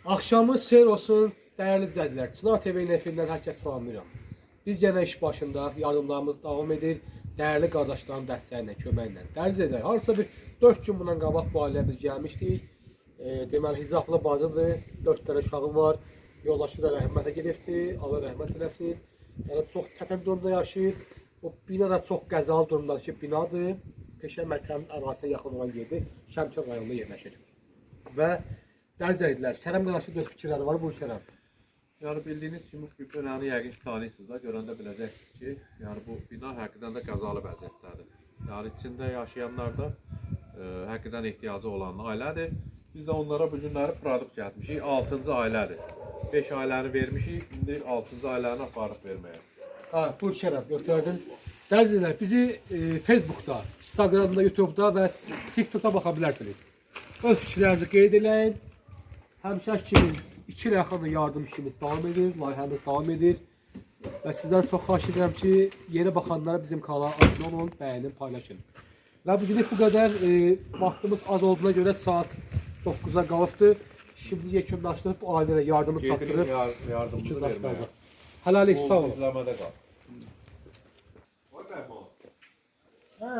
Axşamınız xeyir olsun, dəyərli izləyicilər. Çınar TV-nin efirindən hər kəs salamlayıram. Biz yenə iş başında, yardımlarımız davam edir. Dəyərli qardaşların dəstəyi ilə, köməyi ilə. Dəyərli izləyicilər, harasa bir 4 gün bundan qabaq bu ailəyə biz gəlmişdik. Deməli, Hizaqlı bacıdır, 4 dənə uşağı var. Yoldaşı da rəhmətə gedibdi, Allah rəhmət eləsin. Yəni, çox çətin durumda yaşayır. O bina da çox qəzalı durumdakı binadır. Peşə məktəbinin ərazisinə yaxın olan yerdir. Şəmkir rayonunda yerləşir. Və dəyərli izləyicilər, Kərəm qardaşın öz fikirləri var, bu Kərəm. Yəni bildiyiniz kimi bu binanı yəqin ki tanıyırsınız da, görəndə biləcəksiniz ki, yəni bu bina həqiqətən də qəzalı vəziyyətdədir. Yəni içində yaşayanlar da həqiqətən ehtiyacı olan ailədir. Biz də onlara bu günləri produkt çəkmişik. 6-cı ailədir. 5 ailəni vermişik, indi 6-cı ailəni aparıb verməyə. Ha, bu Kərəm, götürdün. Dəyərli izləyicilər, bizi Facebookda, Instagramda, YouTube'da və TikTok'da baxa bilərsiniz. Öz fikirlərinizi qeyd edin. Həmişə kimi 2 ilə yaxın yardım işimiz davam edir, layihəmiz davam edir. Və sizdən çox xahiş edirəm ki, yeni baxanlara bizim kanala abunə olun, bəyənin, paylaşın. Və bugünlük bu qədər vaxtımız az olduğuna görə saat 9-a qalıbdır. Şimdi yekunlaşdırıb bu ailəyə yardımı çatdırıb Yardımımızı verməyə. Hələlik, sağ olun. İzləmədə qal. Hə,